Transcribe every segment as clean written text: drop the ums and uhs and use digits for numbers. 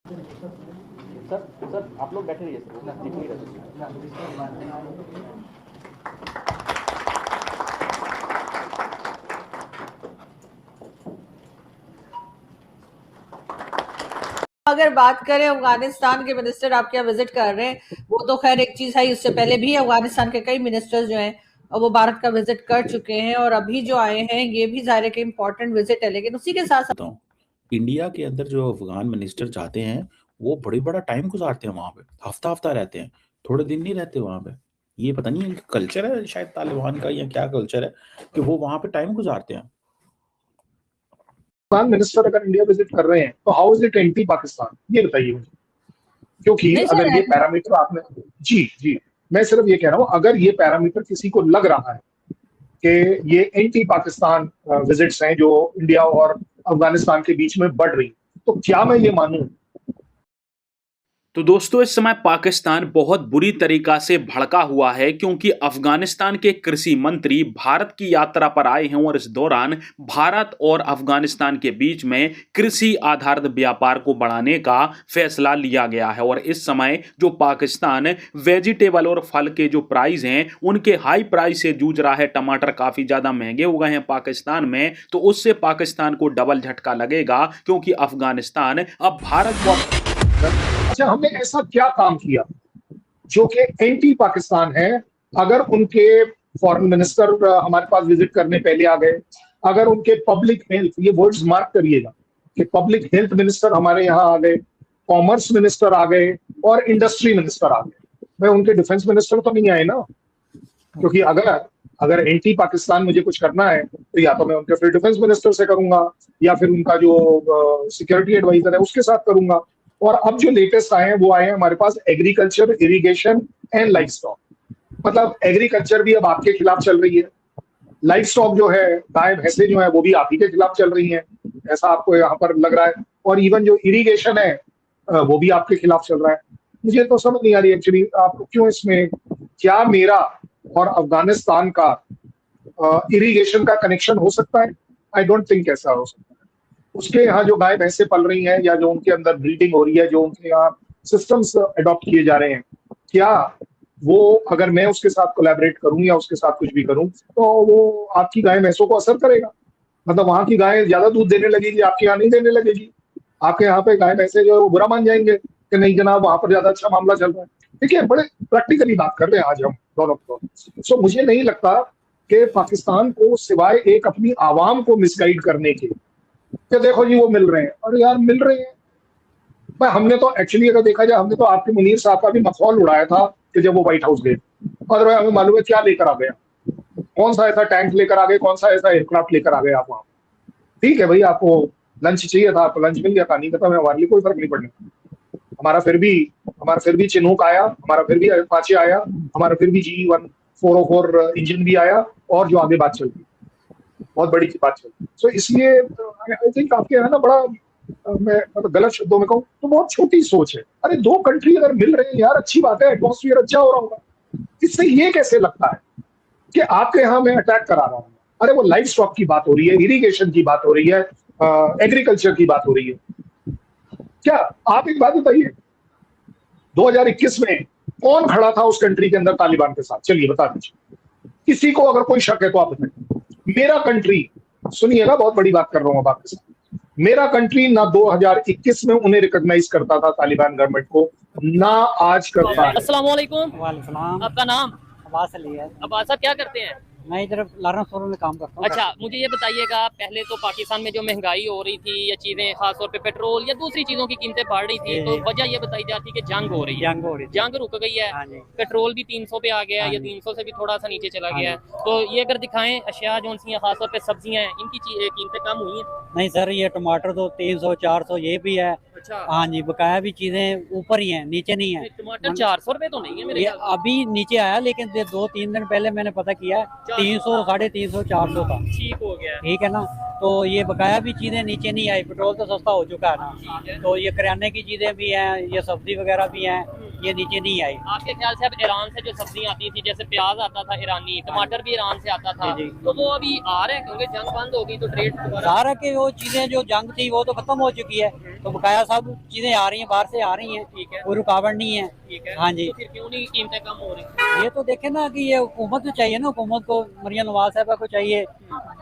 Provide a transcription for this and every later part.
Sir sir आप लोग बैठे रहिए सर, दिख नहीं रहा। अगर बात करें अफगानिस्तान के मिनिस्टर आपके यहाँ विजिट कर रहे हैं, वो तो खैर एक चीज है। इससे पहले भी अफगानिस्तान के कई मिनिस्टर्स जो हैं और वो भारत का विजिट कर चुके हैं, और अभी जो आए हैं ये भी जाहिर है कि इम्पोर्टेंट विजिट है। लेकिन उसी के साथ बताता हूँ, इंडिया के अंदर जो अफगान मिनिस्टर जाते हैं वो बड़ी बड़ा टाइम गुजारते हैं वहां पे, हफ्ता हफ्ता रहते हैं, थोड़े दिन नहीं रहते वहां पे। ये पता नहीं इनका कल्चर है शायद तालिबान का, या क्या कल्चर है कि वो वहां पे टाइम गुजारते हैं। पाकिस्तान मिनिस्टर अगर इंडिया विजिट कर रहे हैं तो how is it anti Pakistan, ये बताइए मुझे। क्योंकि नहीं अगर ये सर, पैरामीटर आपने, जी जी, मैं सिर्फ ये कह रहा हूं, अगर ये पैरामीटर किसी को लग रहा है कि ये एंटी पाकिस्तान विजिट्स हैं जो इंडिया और अफगानिस्तान के बीच में बढ़ रही, तो क्या मैं ये मानूं? तो दोस्तों, इस समय पाकिस्तान बहुत बुरी तरीका से भड़का हुआ है, क्योंकि अफगानिस्तान के कृषि मंत्री भारत की यात्रा पर आए हैं और इस दौरान भारत और अफगानिस्तान के बीच में कृषि आधारित व्यापार को बढ़ाने का फैसला लिया गया है। और इस समय जो पाकिस्तान वेजिटेबल और फल के जो प्राइस हैं उनके हाई प्राइस से जूझ रहा है, टमाटर काफी ज्यादा महंगे हो गए हैं पाकिस्तान में, तो उससे पाकिस्तान को डबल झटका लगेगा, क्योंकि अफगानिस्तान अब भारत को। अच्छा, हमने ऐसा क्या काम किया जो कि एंटी पाकिस्तान है? अगर उनके फॉरेन मिनिस्टर हमारे पास विजिट करने पहले आ गए, अगर उनके पब्लिक हेल्थ, ये वर्ड्स मार्क करिएगा कि पब्लिक हेल्थ मिनिस्टर हमारे यहाँ आ गए, कॉमर्स मिनिस्टर आ गए और इंडस्ट्री मिनिस्टर आ गए, मैं उनके डिफेंस मिनिस्टर तो नहीं आए ना? क्योंकि अगर अगर एंटी पाकिस्तान मुझे कुछ करना है तो या तो मैं उनके फिर डिफेंस मिनिस्टर से करूंगा, या फिर उनका जो सिक्योरिटी एडवाइजर है उसके साथ करूंगा। और अब जो लेटेस्ट आए हैं वो आए हैं हमारे पास agriculture, irrigation and livestock. मतलब एग्रीकल्चर भी अब आपके खिलाफ चल रही है, लाइफ स्टॉक जो है, गाय भैंसे जो है, वो भी आप ही के खिलाफ चल रही हैं, ऐसा आपको यहाँ पर लग रहा है। और इवन जो इरिगेशन है वो भी आपके खिलाफ चल रहा है। मुझे तो समझ नहीं आ रही एक्चुअली आपको क्यों इसमें, क्या मेरा और अफगानिस्तान का इरिगेशन का कनेक्शन हो सकता है? आई डोंट थिंक ऐसा हो सकता है। उसके यहाँ जो गाय भैंसे पल रही हैं या जो उनके अंदर ब्रीडिंग हो रही है, जो उनके यहाँ सिस्टम्स अडॉप्ट किए जा रहे हैं, क्या वो, अगर मैं उसके साथ कोलैबोरेट करूं या उसके साथ कुछ भी करूं, तो वो आपकी गाय भैंसों को असर करेगा? मतलब वहां की गाय ज्यादा दूध देने लगेगी, आपके यहाँ नहीं देने लगेगी? आपके यहाँ पे गाय भैंसे जो है वो बुरा मान जाएंगे कि नहीं जनाब वहां पर ज्यादा अच्छा मामला चल रहा है? देखिए, बड़े प्रैक्टिकली बात कर रहे हैं आज हम दोनों को। सो मुझे नहीं लगता कि पाकिस्तान को सिवाय एक अपनी आवाम को मिसगाइड करने के, कि देखो जी वो मिल रहे हैं, और यार मिल रहे हैं भाई। हमने तो एक्चुअली अगर देखा जाए, हमने तो आपके मुनीर साहब का भी मखौल उड़ाया था कि जब वो व्हाइट हाउस गए, और भाई हमें मालूम है क्या लेकर आ गया, कौन सा ऐसा टैंक लेकर आ गए, कौन सा ऐसा एयरक्राफ्ट लेकर आ गए आप वहां। ठीक है भाई, आपको लंच चाहिए था, आपको लंच मिल गया, कहानी खत्म है, हमारे लिए कोई फर्क नहीं पड़ने। हमारा फिर भी चिन्हूक आया, हमारा फिर भी अपाचे आया, हमारा फिर भी GE-1404 इंजन भी आया, और जो आगे बात चल रही, बहुत बड़ी बात चल रही। सो इसलिए आई थिंक आपके यहाँ ना बड़ा, मैं मतलब गलत शब्दों में कहूँ तो बहुत छोटी सोच है। अरे दो कंट्री अगर मिल रहे हैं यार, अच्छी बात है, एटमॉस्फेयर अच्छा हो रहा होगा। इससे ये कैसे लगता है कि आपके यहाँ मैं अटैक करा रहा हूँ? अरे वो लाइफ स्टॉक की बात हो रही है, इरिगेशन की बात हो रही है, एग्रीकल्चर की बात हो रही है। क्या आप एक बात बताइए, 2021 में कौन खड़ा था उस कंट्री के अंदर तालिबान के साथ? चलिए बता दीजिए, किसी को अगर कोई शक है तो आप बताइए। मेरा कंट्री, सुनिएगा बहुत बड़ी बात कर रहा हूं अब आपके साथ, मेरा कंट्री ना 2021 में उन्हें रिकॉग्नाइज करता था तालिबान गवर्नमेंट को, ना आज करता है। अस्सलाम वालेकुम। वालेकुम सलाम। आपका नाम? अब्बास अली है। अब्बास साहब क्या करते हैं? मैं इधर लारन शोरूम में काम करता हूँ। अच्छा, मुझे ये बताइएगा, पहले तो पाकिस्तान में जो महंगाई हो रही थी या चीजें, खासतौर पे पेट्रोल या दूसरी चीजों की कीमतें बढ़ रही थी, तो वजह ये बताई जाती है कि जंग हो रही है, जंग रुक गई है, पेट्रोल भी 300 पे आ गया है, या 300 से भी थोड़ा सा नीचे चला गया है। तो ये अगर दिखाएं अशिया जो सी खासतौर पे सब्जियां हैं, इनकी कीमतें कम हुई हैं? नहीं सर, ये टमाटर तो 300 400 ये भी है। अच्छा, हाँ जी, बकाया भी चीजें ऊपर ही हैं, नीचे नहीं है। टमाटर 400 रुपए तो नहीं है मेरे ये ख्याल से। अभी नीचे आया, लेकिन 2-3 दिन पहले मैंने पता किया 300 350 400 था। ठीक हो गया, ठीक है ना? तो ये बकाया भी चीजें नीचे नहीं आई। पेट्रोल तो सस्ता हो चुका है ना, तो ये किराने की चीजें भी हैं, ये सब्जी वगैरह भी हैं, ये नीचे नहीं आई। आपके ख्याल से अब ईरान से जो सब्जियां आती थी, जैसे प्याज आता था ईरानी, टमाटर भी ईरान से आता था, जी, जी। तो वो अभी आ रहे हैं क्योंकि जंग बंद हो गई तो ट्रेड दोबारा। सारा के वो चीजें जो जंग थी वो तो खत्म हो चुकी है, तो बकाया सब चीजें आ रही हैं, बाहर से आ रही हैं, ठीक है, कोई रुकावट नहीं है। ठीक है। हाँ जी। तो फिर क्यों नहीं कीमतें कम हो रही? ये तो देखे ना कि ये हुकूमत को चाहिए ना, हुकूमत को, मरियम नवाज साहबा को चाहिए,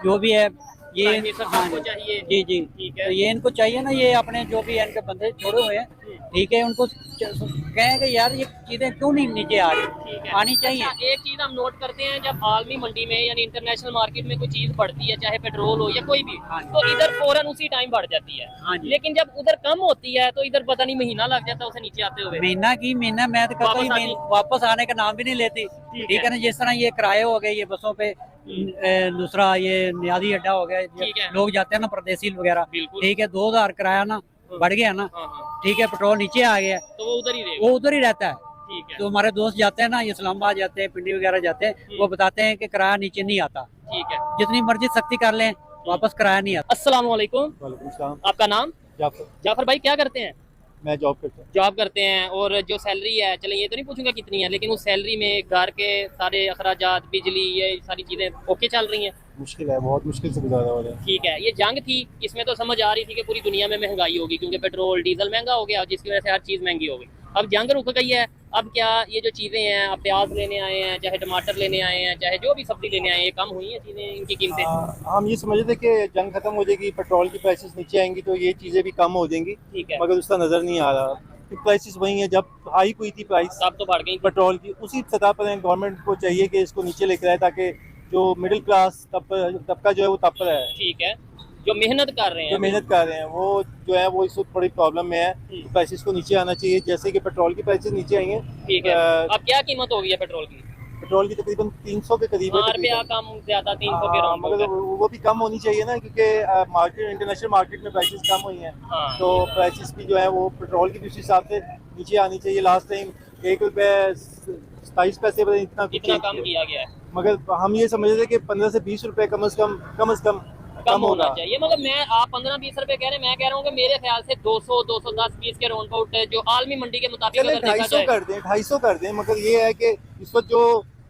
जो भी है ये। प्राइम मिनिस्टर हाँ साहब को चाहिए। जी जी, ठीक है। तो ये इनको चाहिए ना, ये अपने जो भी इनके बंदे छोड़े हुए हैं, ठीक है, उनको कहें कि यार ये चीजें क्यों नहीं नीचे आ रही, ठीक है, आनी चाहिए। अच्छा, एक चीज हम नोट करते हैं, जब आलमी मंडी में यानी इंटरनेशनल मार्केट में कोई चीज बढ़ती है, चाहे पेट्रोल हो या कोई भी, हाँ। तो इधर फौरन उसी टाइम बढ़ जाती है। हाँ जी। लेकिन जब उधर कम होती है तो इधर पता नहीं महीना लग जाता है उसे नीचे आते हुए। महीना मैं तो कहता हूँ वापस आती। वापस आने का नाम भी नहीं लेती। ठीक है ना, जिस तरह ये किराए हो गए, ये बसों पे दूसरा ये नियादी अड्डा हो गया, ठीक है। लोग जाते हैं ना परदेसी वगैरह, बिल्कुल। ठीक है, 2000 किराया ना बढ़ गया ना, हाँ, हाँ। ठीक है, पेट्रोल नीचे आ गया, तो वो उधर ही रहेगा। वो उधर ही रहता है। ठीक है, तो हमारे दोस्त जाते हैं ना, इस्लामाबाद जाते हैं, पिंडी वगैरह जाते हैं, वो बताते हैं कि किराया नीचे नहीं आता, ठीक है। जितनी मर्जी सख्ती कर लें वापस किराया नहीं आता। अस्सलाम वालेकुम। वालेकुम सलाम। आपका नाम? जाफर। जाफर भाई, क्या करते हैं? मैं जॉब करता हूँ। जॉब करते हैं, और जो सैलरी है, चले ये तो नहीं पूछूंगा कितनी है, लेकिन उस सैलरी में घर के सारे अखराजात, बिजली, ये सारी चीजें ओके चल रही हैं? मुश्किल है, बहुत मुश्किल से गुजारा हो रहा है। ठीक है। ये जंग थी, इसमें तो समझ आ रही थी कि पूरी दुनिया में महंगाई होगी, क्योंकि पेट्रोल डीजल महंगा हो गया, जिसकी वजह से हर चीज़ महंगी हो गई। अब जंग रुक गई है, अब क्या ये जो चीज़ें हैं, अब प्याज लेने आए हैं, चाहे टमाटर लेने आए हैं, चाहे जो भी सब्जी लेने आए हैं, ये कम हुई हैं चीज़ें, इनकी कीमतें? हम ये समझ रहे थे कि जंग खत्म हो जाएगी, पेट्रोल की प्राइसेस नीचे आएंगी तो ये चीज़ें भी कम हो जाएंगी, ठीक है। मगर उसका नज़र नहीं आ रहा। प्राइसेस वही है, जब हाई हुई थी प्राइस तब तो बढ़ गई। पेट्रोल की, उसी सतह पर है। गवर्नमेंट को चाहिए कि इसको नीचे लेकर आए, ताकि जो मिडिल क्लास तबका जो है वो तब पर है, ठीक है। जो मेहनत कर रहे हैं, जो मेहनत कर रहे हैं वो जो है वो इस वक्त बड़ी प्रॉब्लम में है। प्राइसेस को नीचे आना चाहिए, जैसे कि पेट्रोल की प्राइसेस नीचे आई हैं। ठीक है। अब क्या कीमत हो गई है पेट्रोल की? पेट्रोल की तकरीबन 300 के करीब है रुपया कम ज्यादा 300 के राउंड मगर वो भी कम होनी चाहिए ना, क्योंकि मार्केट, इंटरनेशनल मार्केट में प्राइसेस कम हुई हैं। हाँ। तो प्राइसेस भी जो है वो पेट्रोल की दूसरे हिसाब से नीचे आनी चाहिए। लास्ट टाइम 1 रुपये 27 पैसे पर इतना कम किया गया है, मगर हम ये समझ रहे थे कि 15 से 20 रुपये कम से कम होना चाहिए। मगर मैं, आप 15-20 रुपए कह रहे हैं, मैं कह रहा हूँ कि मेरे ख्याल से 200, 210, 20 के राउंड अबाउट जो आलमी मंडी के मुताबिक चले 250 कर दें, 250 कर दें। मगर ये है कि इस वक्त जो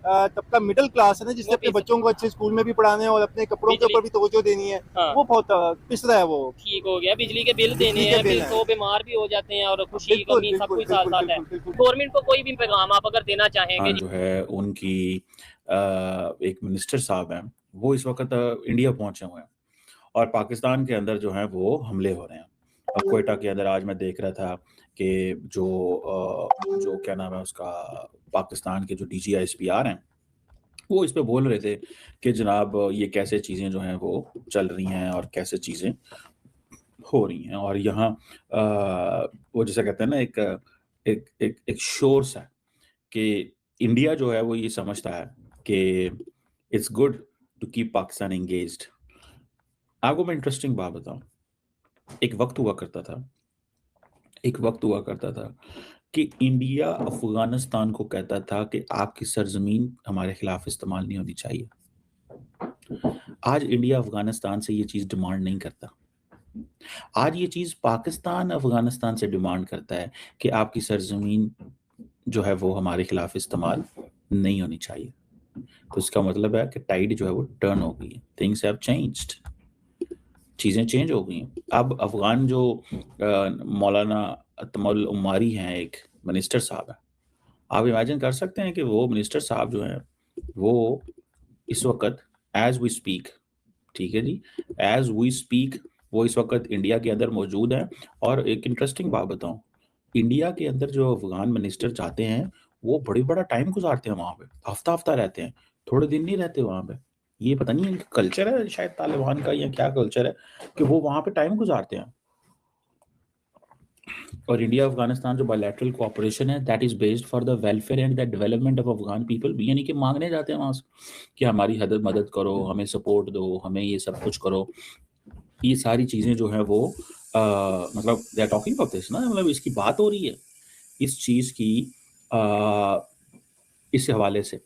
तबका मिडिल क्लास है ना, जिसने अपने बच्चों को अच्छे स्कूल में भी पढ़ाना है और अपने कपड़ों के ऊपर भी तवज्जो देनी है, हाँ। वो बहुत पिछड़ा है। वो ठीक हो गया, बिजली के बिल देने बिजली के हैं, बिल फिर तो बीमार भी हो जाते हैं, और खुशी बिल्कुल, गमी सब बिल्कुल, कुछ साथ साथ है। बिल्कुल, बिल्कुल। गवर्नमेंट को कोई भी पैगाम आप अगर देना चाहेंगे? जो है उनकी एक मिनिस्टर साहब हैं, वो इस वक्त इंडिया पहुंचे हुए हैं और पाकिस्तान के अंदर जो है वो हमले हो रहे हैं। अब कोयटा के अंदर आज मैं देख रहा था कि जो क्या नाम है उसका, पाकिस्तान के जो DGISPR हैं, वो इस पे बोल रहे थे कि जनाब ये कैसे चीज़ें जो हैं वो चल रही हैं और कैसे चीज़ें हो रही हैं। और यहाँ वो जैसे कहते हैं ना, एक शोर सा है कि इंडिया जो है वो ये समझता है कि it's good to keep Pakistan engaged. आपको मैं इंटरेस्टिंग बात बताऊं, एक वक्त हुआ करता था कि इंडिया अफगानिस्तान को कहता था कि आपकी सरजमीन हमारे खिलाफ इस्तेमाल नहीं होनी चाहिए। आज इंडिया अफगानिस्तान से ये चीज डिमांड नहीं करता। आज ये चीज पाकिस्तान अफगानिस्तान से डिमांड करता है कि आपकी सरजमीन जो है वो हमारे खिलाफ इस्तेमाल नहीं होनी चाहिए। तो इसका मतलब है कि टाइड जो है वो टर्न हो गई है, थिंग्स हैव चेंज्ड, चीज़ें चेंज हो गई हैं। अब अफगान जो मौलाना तमल उमारी हैं, एक मिनिस्टर साहब है, आप इमेजिन कर सकते हैं कि वो मिनिस्टर साहब जो हैं वो इस वक्त एज वी स्पीक, ठीक है जी, एज वी स्पीक वो इस वक्त इंडिया के अंदर मौजूद हैं। और एक इंटरेस्टिंग बात बताऊं, इंडिया के अंदर जो अफगान मिनिस्टर जाते हैं वो बड़ा टाइम गुजारते हैं वहाँ पे, हफ्ता रहते हैं, थोड़े दिन नहीं रहते वहाँ पे। ये पता नहीं इनका कल्चर है शायद तालिबान का, या क्या कल्चर है कि वो वहाँ पे टाइम गुजारते हैं। और इंडिया अफगानिस्तान जो बायलैटरल कोऑपरेशन है, that is based for the welfare and the development of Afghan people, यानी कि मांगने जाते हैं वहाँ से कि हमारी मदद करो, हमें सपोर्ट दो, हमें ये सब कुछ करो। ये सारी चीज़ें जो है वो मतलब they are talking about this ना, मतलब इसकी बात हो रही है इस चीज़ की इस हवाले से।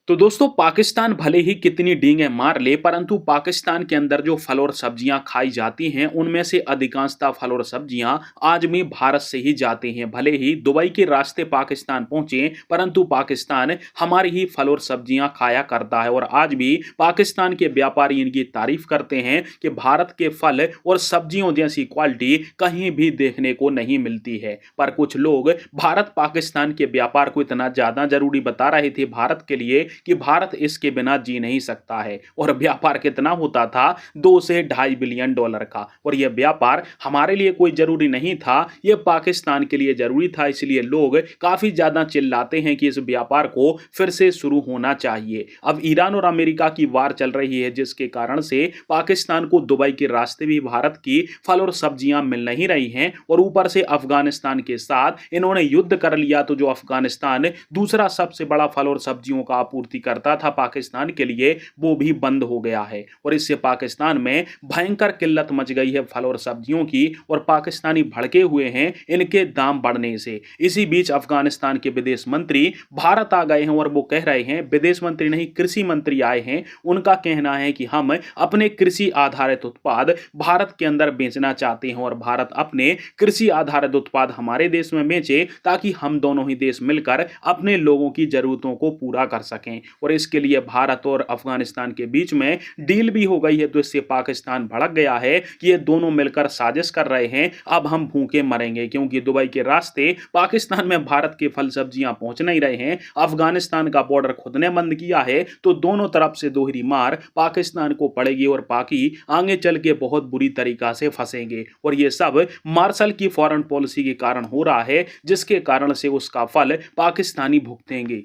तो दोस्तों पाकिस्तान भले ही कितनी डींगे मार ले, परंतु पाकिस्तान के अंदर जो फल और सब्जियां खाई जाती हैं उनमें से अधिकांशतः फल और सब्जियां आज भी भारत से ही जाती हैं। भले ही दुबई के रास्ते पाकिस्तान पहुंचे, परंतु पाकिस्तान हमारी ही फल और सब्जियां खाया करता है। और आज भी पाकिस्तान के व्यापारी इनकी तारीफ करते हैं कि भारत के फल और सब्जियों जैसी क्वालिटी कहीं भी देखने को नहीं मिलती है। पर कुछ लोग भारत पाकिस्तान के व्यापार को इतना ज्यादा जरूरी बता रहे थे भारत के लिए कि भारत इसके बिना जी नहीं सकता है। और व्यापार कितना होता था, 2 से 2.5 बिलियन डॉलर का। और यह व्यापार हमारे लिए कोई जरूरी नहीं था, यह पाकिस्तान के लिए जरूरी था। इसलिए लोग काफी ज्यादा चिल्लाते हैं कि इस व्यापार को फिर से शुरू होना चाहिए। अब ईरान और अमेरिका की वार चल रही है, जिसके कारण से पाकिस्तान को दुबई के रास्ते भी भारत की फल और सब्जियां मिल नहीं रही हैं। और ऊपर से अफगानिस्तान के साथ इन्होंने युद्ध कर लिया, तो जो अफगानिस्तान दूसरा सबसे बड़ा फल और सब्जियों का आपूर्ति करता था पाकिस्तान के लिए, वो भी बंद हो गया है। और इससे पाकिस्तान में भयंकर किल्लत मच गई है फल और सब्जियों की, और पाकिस्तानी भड़के हुए हैं इनके दाम बढ़ने से। इसी बीच अफगानिस्तान के विदेश मंत्री भारत आ गए हैं, और वो कह रहे हैं, विदेश मंत्री नहीं कृषि मंत्री आए हैं, उनका कहना है कि हम अपने कृषि आधारित उत्पाद भारत के अंदर बेचना चाहते हैं और भारत अपने कृषि आधारित उत्पाद हमारे देश में बेचे, ताकि हम दोनों ही देश मिलकर अपने लोगों की जरूरतों को पूरा कर सकें। और इसके लिए भारत और अफगानिस्तान के बीच में डील भी हो गई है। तो इससे पाकिस्तान भड़क गया है कि ये दोनों मिलकर साजिश कर रहे हैं, अब हम भूखे मरेंगे, क्योंकि दुबई के रास्ते पाकिस्तान में भारत के फल सब्जियां पहुंच नहीं रहे हैं। अफगानिस्तान का बॉर्डर खुद ने बंद किया है, तो दोनों तरफ से दोहरी मार पाकिस्तान को पड़ेगी और पाकि आगे चल के बहुत बुरी तरीका से फंसेंगे। और ये सब मार्शल की फॉरेन पॉलिसी के कारण हो रहा है, जिसके कारण से उसका फल पाकिस्तानी भुगतेंगे।